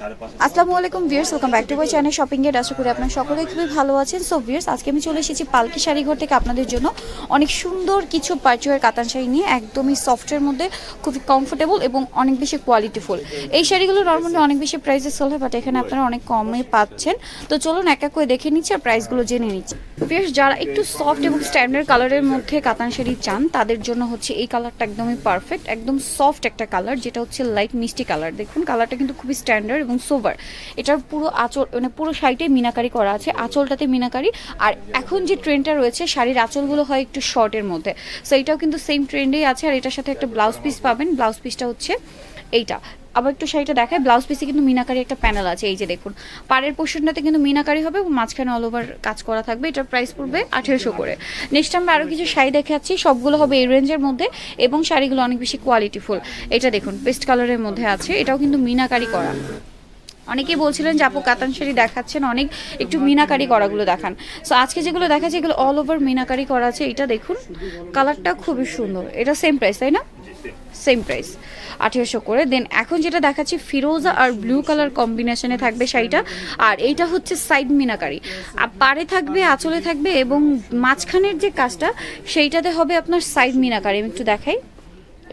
আসসালামু আলাইকুম viewers, welcome back to my channel shopping gate. আশা করি আপনারা সকলেই খুবই ভালো আছেন। সো ভিউয়ার্স, আজকে আমি চলে এসেছি পালকি শাড়িঘর থেকে আপনাদের জন্য অনেক সুন্দর কিছু পার্টিওয়ার কাতান শাড়ি নিয়ে, একদমই সফটের মধ্যে, খুবই কমফোর্টেবল এবং অনেক বেশি কোয়ালিটিফুল। এই শাড়িগুলো নর্মালি অনেক বেশি প্রাইসে সেল হয়, বাট এখানে আপনারা অনেক কমে পাচ্ছেন। তো চলুন এক এক করে দেখে নিচ্ছি আর প্রাইসগুলো জেনে নিচ্ছি। ভিউয়ার্স, যারা একটু সফট এবং স্ট্যান্ডার্ড কালারের মধ্যে কাতান শাড়ি চান তাদের জন্য হচ্ছে এই কালারটা একদমই পারফেক্ট। একদম সফট একটা কালার, যেটা হচ্ছে লাইট মিষ্টি কালার। দেখুন কালারটা কিন্তু খুবই স্ট্যান্ডার্ড এবং সোভার। এটার পুরো আঁচল মানে পুরো শাড়িতে মিনাকারি করা আছে, আঁচলটাতে মিনাকারি। আর এখন যে ট্রেন্ডটা রয়েছে, শাড়ির আঁচলগুলো হয় একটু শর্টের মধ্যে, সো এটাও কিন্তু সেম ট্রেন্ডেই আছে। আর এটার সাথে একটা ব্লাউজ পিস পাবেন, ব্লাউজ পিসটা হচ্ছে এইটা। আবার একটু শাড়িটা দেখায়, ব্লাউজ পিসে কিন্তু মিনাকারি একটা প্যানেল আছে, এই যে দেখুন। পাড়ের পোর্শনটাতে কিন্তু মিনাকারি হবে এবং মাঝখানে অল ওভার কাজ করা থাকবে। এটার প্রাইস পড়বে 1800 করে। নেক্সট আমরা আরও কিছু শাড়ি দেখাচ্ছি, সবগুলো হবে এই রেঞ্জের মধ্যে এবং শাড়িগুলো অনেক বেশি কোয়ালিটিফুল। এটা দেখুন পেস্ট কালারের মধ্যে আছে, এটাও কিন্তু মিনাকারি করা। অনেকেই বলছিলেন যে আপু কাতান শাড়ি দেখাচ্ছেন অনেক, একটু মিনাকারি করাগুলো দেখান। সো আজকে যেগুলো দেখাচ্ছে এগুলো অল ওভার মিনাকারি করা আছে। এটা দেখুন কালারটা খুবই সুন্দর। এটা সেম প্রাইস তাই না? সেম প্রাইস 1800 করে। দেন এখন যেটা দেখাচ্ছি ফিরোজা আর ব্লু কালার কম্বিনেশনে থাকবে শাড়িটা। আর এইটা হচ্ছে সাইড মিনাকারি, পাড়ে থাকবে, আঁচলে থাকবে এবং মাঝখানের যে কাজটা সেইটাতে হবে আপনার সাইড মিনাকারি। আমি একটু দেখাই,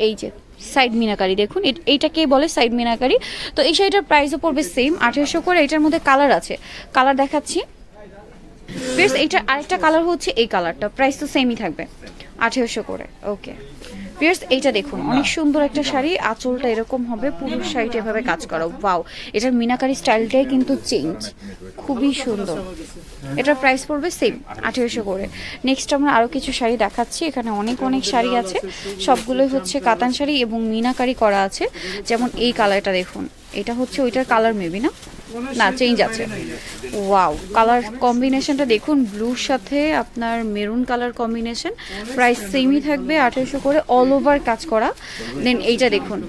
এই যে সাইড মিনাকারি দেখুন, এইটাকে বলে সাইড মিনাকারি। তো এই শাড়িটার প্রাইসও পড়বে সেম 1800 করে। এটার মধ্যে কালার আছে, কালার দেখাচ্ছি। বেশ, এইটার আরেকটা কালার হচ্ছে এই কালারটা, প্রাইস তো সেমই থাকবে 1800 করে। ওকে ভিউয়ার্স, এইটা দেখুন অনেক সুন্দর একটা শাড়ি, আঁচলটা এরকম হবে, পুরো শাড়িটা এভাবে কাজ করা। ওয়াও, এটার মিনাকারি স্টাইলটাই কিন্তু চেঞ্জ, খুবই সুন্দর। এটার প্রাইস পড়বে সেম 1800 করে। নেক্সট আমরা আরও কিছু শাড়ি দেখাচ্ছি। এখানে অনেক অনেক শাড়ি আছে, সবগুলোই হচ্ছে কাতান শাড়ি এবং মিনাকারি করা আছে। যেমন এই কালারটা দেখুন, এটা হচ্ছে ওইটার কালার মেবি না, না চেঞ্জ আছে। ওয়াও, কালার কম্বিনেশনটা দেখুন, ব্লুর সাথে আপনার মেরুন কালার কম্বিনেশন। প্রাইস সেমই থাকবে 1800 করে, অল ওভার কাজ করা। দেন এইটা দেখুন,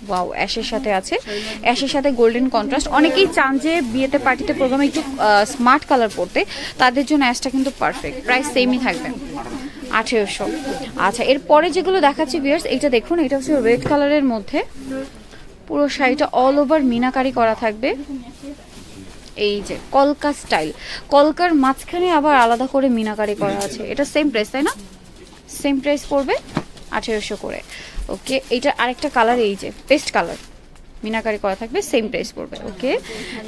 ওয়াও, অ্যাশের সাথে আছে, অ্যাশের সাথে গোল্ডেন কন্ট্রাস্ট। অনেকেই চান যে বিয়েতে পার্টিতে প্রোগ্রামে একটু স্মার্ট কালার পরতে, তাদের জন্য অ্যাশটা কিন্তু পারফেক্ট। প্রাইস সেমই থাকবে 1800। আচ্ছা, এরপরে যেগুলো দেখাচ্ছি ভিউয়ার্স, এইটা দেখুন, এটা হচ্ছে রেড কালারের মধ্যে, পুরো শাড়িটা অল ওভার মিনাকারি করা থাকবে। এই যে কলকা স্টাইল, কলকার মাঝখানে আবার আলাদা করে মিনাকারি করা আছে। এটা সেম প্রাইস তাই না? সেম প্রাইস পড়বে 1800 করে। ওকে, এইটা আরেকটা কালার, এই যে পেস্ট কালার, মিনাকারি করা থাকবে, সেম প্রাইস পড়বে। ওকে,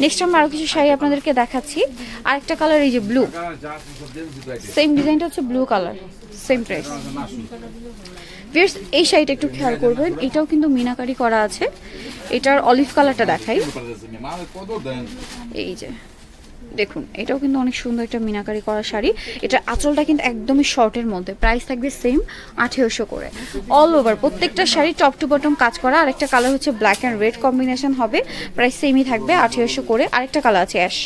নেক্সট আমরা আরও কিছু শাড়ি আপনাদেরকে দেখাচ্ছি। আরেকটা কালার, এই যে ব্লু, সেম ডিজাইনটা হচ্ছে blue colour, same price. Viewers, এই শাড়িটা একটু খেয়াল করবেন, এটাও কিন্তু মিনাকারি করা আছে। এটার অলিভ কালারটা দেখাই, এই যে দেখুন, এটাও কিন্তু অনেক সুন্দর একটা মিনাকারি করা শাড়ি। এটার আঁচলটা কিন্তু একদমই শর্টের মধ্যে, প্রাইস থাকবে সেম 1800 করে। অল ওভার প্রত্যেকটা শাড়ি টপ টু বটম কাজ করা। আরেকটা কালার হচ্ছে ব্ল্যাক অ্যান্ড রেড কম্বিনেশন হবে, প্রাইস সেমই থাকবে 1800 করে। আরেকটা কালার আছে অ্যাশ,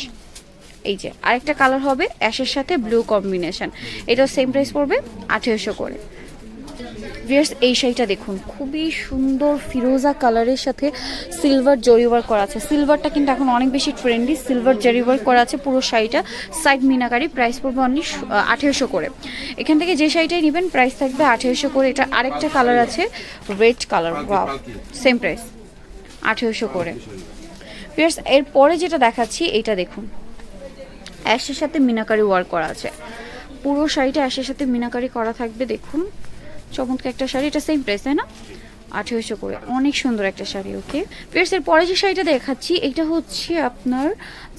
এই যে আরেকটা কালার হবে অ্যাশের সাথে ব্লু কম্বিনেশন, এটাও সেম প্রাইস পড়বে 1800 করে। ভিউয়ার্স, এই শাড়িটা দেখুন, খুবই সুন্দর ফিরোজা কালারের সাথে সিলভার জরি ওয়ার্ক করা আছে। সিলভারটা কিন্তু এখন অনেক বেশি ট্রেন্ডি, সিলভার জরি ওয়ার্ক করা আছে পুরো শাড়িটা, সাইড মিনাকারি। প্রাইস পড়বে অনলি 1800 করে। এখান থেকে যে শাড়িটাই নেবেন প্রাইস থাকবে 1800 করে। এটা আরেকটা কালার আছে red colour, wow, same price 1800 করে। ভিউয়ার্স, এরপরে যেটা দেখাচ্ছি এইটা দেখুন, অ্যাশের সাথে মিনাকারি ওয়ার্ক করা আছে, পুরো শাড়িটা অ্যাশের সাথে মিনাকারি করা থাকবে। দেখুন চমৎকার একটা শাড়ি, এটা সেম প্রাইস তাই না? 1800 করে, অনেক সুন্দর একটা শাড়ি। ওকে ভিউয়ার্স, এর পরে যে শাড়িটা দেখাচ্ছি এটা হচ্ছে আপনার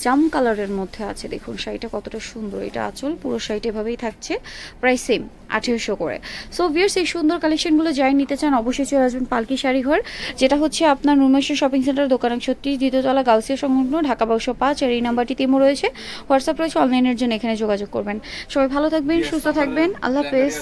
জাম কালারের মধ্যে আছে। দেখুন শাড়িটা কতটা সুন্দর, এটা আঁচল, পুরো শাড়িটা এভাবেই থাকছে, প্রাইস সেম 1800 করে। সো ভিউয়ার্স, এই সুন্দর কালেকশনগুলো যাই নিতে চান অবশ্যই চলে আসবেন পালকি শাড়িঘর, যেটা হচ্ছে আপনার নুমেশ্বর শপিং সেন্টার, দোকান 36, দ্বিতীয়তলা, গাউসিয়া সংলগ্ন, ঢাকা 1205। আর এই নাম্বারটি তেমো রয়েছে, হোয়াটসঅ্যাপ রয়েছে, অনলাইনের জন্য এখানে যোগাযোগ করবেন। সবাই ভালো থাকবেন, সুস্থ থাকবেন, আল্লাহ হাফেজ।